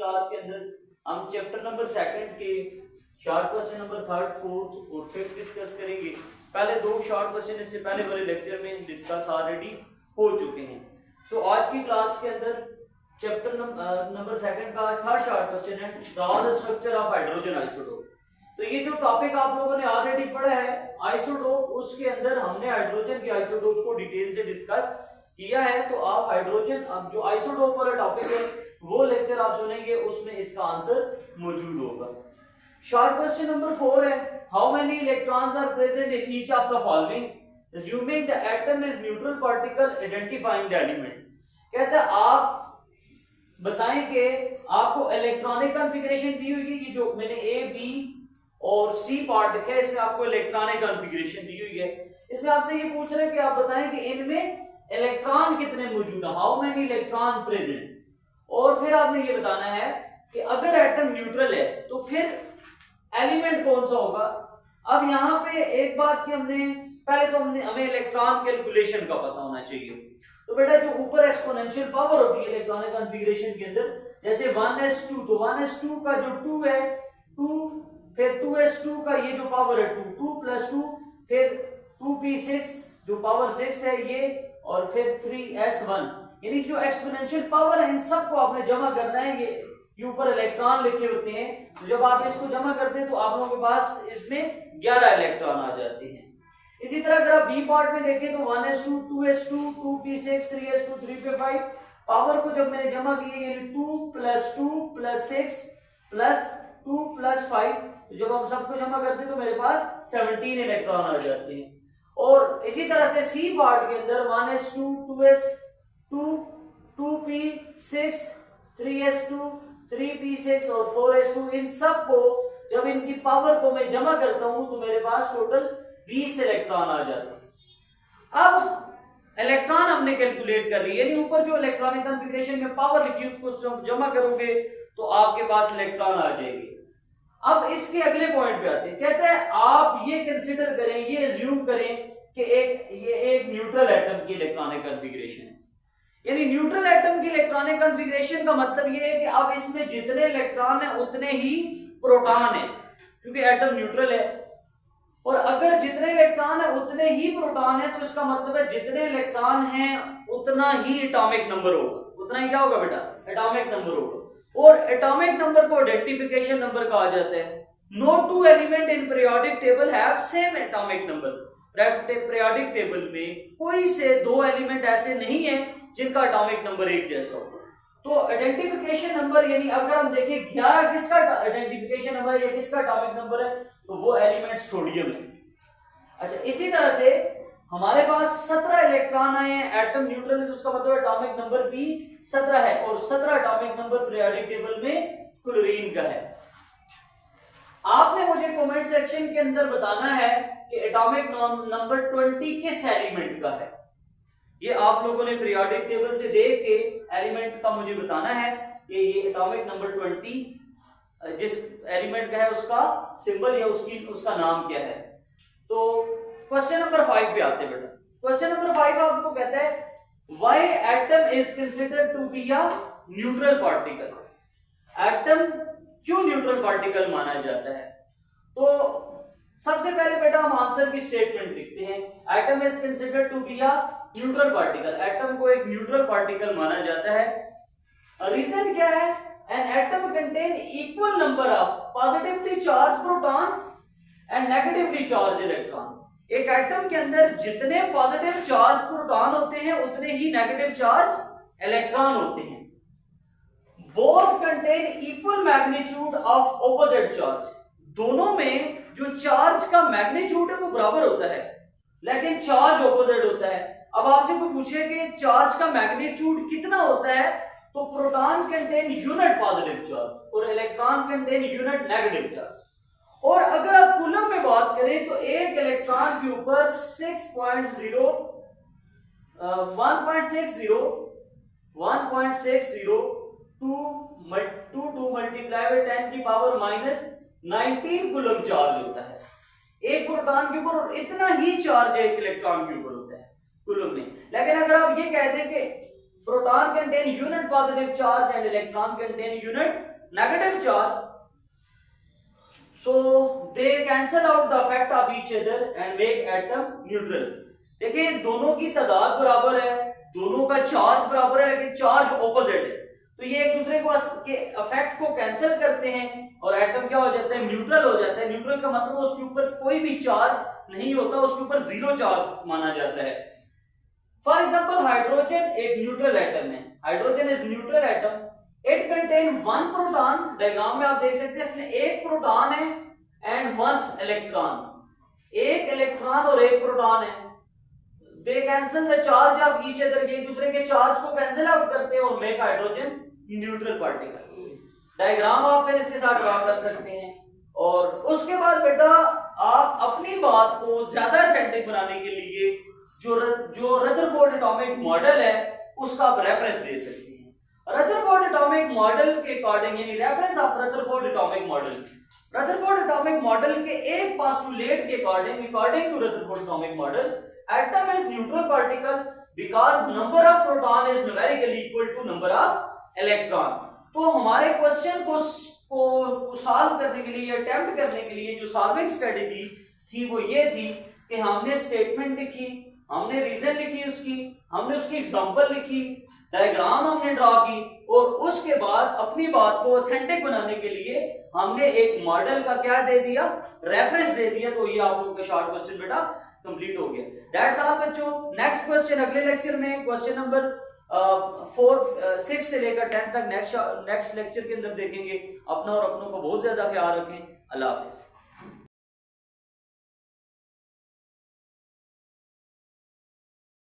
Class के अंदर हम चैप्टर नंबर 2 के शॉर्ट क्वेश्चन नंबर 3, 4 और 5 डिस्कस करेंगे। पहले दो शॉर्ट क्वेश्चन इससे पहले वाले लेक्चर में डिस्कस ऑलरेडी हो चुके हैं। सो आज की क्लास के अंदर चैप्टर नंबर 2 का थर्ड शॉर्ट क्वेश्चन है the structure of hydrogen isotope. तो ये जो टॉपिक आप लोगों ने ऑलरेडी पढ़ा है आइसोटोप, उसके अंदर हमने हाइड्रोजन के आइसोटोप को डिटेल से डिस्कस किया है। तो आप हाइड्रोजन अब जो आइसोटोप वाला टॉपिक है वो लेक्चर आप सुनेंगे, उसमें इसका आंसर मौजूद होगा। शॉर्ट क्वेश्चन नंबर 4 है how many electrons are present in each of the following assuming the atom is neutral particle identifying the element। कहता है आप बताएं कि आपको इलेक्ट्रॉनिक कॉन्फ़िगरेशन दी हुई है, ये जो मैंने ए बी और सी पार्ट लिखा है इसमें आपको इलेक्ट्रॉनिक कॉन्फ़िगरेशन दी हुई है। इसमें आपसे ये पूछ रहे हैं कि आप बताएं कि इनमें इलेक्ट्रॉन कितने मौजूद हैं, हाउ मेनी इलेक्ट्रॉन प्रेजेंट। और फिर आपने ये बताना है कि अगर एटम न्यूट्रल है तो फिर एलिमेंट कौन सा होगा। अब यहाँ पे एक बात की हमें इलेक्ट्रॉन कैलकुलेशन का पता होना चाहिए। तो बेटा जो ऊपर एक्सपोनेंशियल पावर होती है इलेक्ट्रॉनिक कॉन्फ़िगरेशन के अंदर, जैसे 1s2, तो 1s2 का जो 2 है 2, फिर 2s2 का ये जो पावर है 2, 2 + 2, फिर 2p6 जो पावर 6 है ये, और फिर 3s1, यानी जो एक्सपोनेंशियल पावर है इन सबको आपने जमा करना है। ये ऊपर इलेक्ट्रॉन लिखे होते हैं, तो जब आप इसको जमा करते हैं तो आप लोगों के पास इसमें 11 इलेक्ट्रॉन आ जाते हैं। इसी तरह अगर आप बी पार्ट में देखें तो 1s2, 2s2, 2p6, 3s2, 3p5 power को जब मैंने जमा किए यानी 2 + 2 + 6 + 2 + 5, जब हम सबको जमा करते हैं तो मेरे पास 17 इलेक्ट्रॉन आ जाते हैं। और इसी तरह से सी पार्ट के अंदर 1s2, 2s2, 2p6, 3s2, 3p6 और 4s2, इन सब को जब इनकी पावर को मैं जमा करता हूं तो मेरे पास टोटल 20 इलेक्ट्रॉन आ जाते हैं। अब इलेक्ट्रॉन हमने कैलकुलेट कर ली, यानी ऊपर जो इलेक्ट्रॉनिक कॉन्फ़िगरेशन में पावर लिखी है उसको जमा करोगे तो आपके पास इलेक्ट्रॉन आ जाएंगे। अब इसके अगले पॉइंट पे आते हैं, कहते हैं आप ये कंसीडर करें, ये एज्यूम करें कि ये एक न्यूट्रल एटम की इलेक्ट्रॉनिक कॉन्फ़िगरेशन है। यानी न्यूट्रल एटम की इलेक्ट्रॉनिक कॉन्फ़िगरेशन का मतलब ये है कि अब इसमें जितने इलेक्ट्रॉन है उतने ही प्रोटॉन है, क्योंकि एटम न्यूट्रल है। और अगर जितने इलेक्ट्रॉन है उतने ही प्रोटॉन है तो इसका मतलब है जितने इलेक्ट्रॉन हैं उतना ही एटॉमिक नंबर होगा। उतना ही क्या होगा बेटा? एटॉमिक नंबर होगा। और एटॉमिक नंबर को आइडेंटिफिकेशन नंबर कहा जाता है। No two element in periodic table have same atomic number. Periodic table में कोई से दो एलिमेंट ऐसे नहीं है जिनका एटॉमिक नंबर एक जैसा हो। तो आइडेंटिफिकेशन नंबर यानी अगर हम देखें 11 किसका आइडेंटिफिकेशन नंबर है या किसका एटॉमिक नंबर है तो वो एलिमेंट सोडियम है। अच्छा, इसी तरह से हमारे पास 17 इलेक्ट्रॉन आए हैं, एटम न्यूट्रल है तो उसका मतलब एटॉमिक नंबर भी 17 है, और 17 एटॉमिक नंबर पीरियोडिक टेबल में क्लोरीन का है। आपने मुझे कमेंट सेक्शन के अंदर बताना है कि एटॉमिक नंबर 20 किस एलिमेंट का है। ये आप लोगों ने पीरियोडिक टेबल से देख के एलिमेंट का मुझे बताना है कि ये एटॉमिक नंबर 20 जिस एलिमेंट का है उसका सिंबल या उसका नाम क्या है। तो क्वेश्चन नंबर 5 पे आते हैं बेटा। क्वेश्चन नंबर 5 आपको कहता है why atom is considered to be a neutral particle. Atom क्यों न्यूट्रल पार्टिकल माना जाता है? तो सबसे पहले बेटा हम आंसर की स्टेटमेंट लिखते हैं। Atom is considered to be a neutral particle, atom को एक न्यूट्रल पार्टिकल माना जाता है। रीजन क्या है? An atom contain equal number of positively charge proton and negatively charge electron. एक एटम के अंदर जितने पॉजिटिव चार्ज प्रोटॉन होते हैं उतने ही नेगेटिव चार्ज इलेक्ट्रॉन होते हैं। Both contain equal magnitude of opposite charge. दोनों में जो चार्ज का मैग्नीट्यूड है वो बराबर होता है, लेकिन चार्ज ऑपोजिट होता है। अब आपसे कोई पूछे कि चार्ज का मैग्नीट्यूड कितना होता है, तो proton contain unit positive charge और electron contain unit negative charge. और अगर आप कूलम में बात करें तो एक इलेक्ट्रॉन के ऊपर 1.60 मल्टीप्लाई बाय 10 की पावर -19 कूलम चार्ज होता है एक प्रोटॉन के ऊपर, और इतना ही चार्ज एक इलेक्ट्रॉन के ऊपर होता है कूलम में। लेकिन अगर आप ये कह दें कि proton contain unit positive charge and electron contain unit negative charge, so they cancel out the effect of each other and make atom neutral. देखिए दोनों की तादाद बराबर है, दोनों का चार्ज बराबर है, लेकिन चार्ज ऑपोजिट है, तो ये एक दूसरे को के इफेक्ट को कैंसिल करते हैं और एटम क्या हो जाता है, न्यूट्रल हो जाता है। न्यूट्रल का मतलब उसके ऊपर कोई भी चार्ज नहीं होता, उसके ऊपर जीरो चार्ज माना जाता है। फॉर एग्जांपल हाइड्रोजन एक न्यूट्रल एटम है, hydrogen is neutral atom, it contain one proton, diagram में आप देख सकते हैं इसमें एक प्रोटॉन है एंड वन इलेक्ट्रॉन, एक इलेक्ट्रॉन और एक प्रोटॉन है। They cancel the charge of each other, एक दूसरे के चार्ज को कैंसिल आउट करते हैं और make hydrogen neutral particle. Diagram आप फिर इसके साथ ड्रॉ कर सकते हैं और उसके बाद बेटा आप अपनी बात को ज्यादा ऑथेंटिक बनाने के लिए जो रदरफोर्ड एटॉमिक मॉडल है उसका आप रेफरेंस दे सकते हैं। रदरफोर्ड एटॉमिक मॉडल के अकॉर्डिंग, यानी reference of Rutherford atomic model, Rutherford atomic model के एक पोस्टुलेट के according, according to Rutherford atomic model, atom is neutral particle because number of proton is numerically equal to number of electron. तो हमारे question को solve करने के लिए, attempt करने के लिए जो सॉल्विंग स्ट्रेटेजी थी वो ये थी कि हमने स्टेटमेंट लिखी, हमने रीजन लिखी उसकी, हमने उसकी एग्जांपल लिखी, डायग्राम हमने ड्रॉ की और उसके बाद अपनी बात को ऑथेंटिक बनाने के लिए हमने एक मॉडल का क्या दे दिया, रेफरेंस दे दिया। तो ये आप लोगों का शॉर्ट क्वेश्चन बेटा कंप्लीट हो गया। दैट्स ऑल बच्चों। नेक्स्ट क्वेश्चन अगले लेक्चर में, क्वेश्चन नंबर 6 से लेकर 10 तक नेक्स्ट लेक्चर के अंदर देखेंगे। अपना और अपनों को बहुत ज्यादा ख्याल रखें। अल्लाह हाफिज।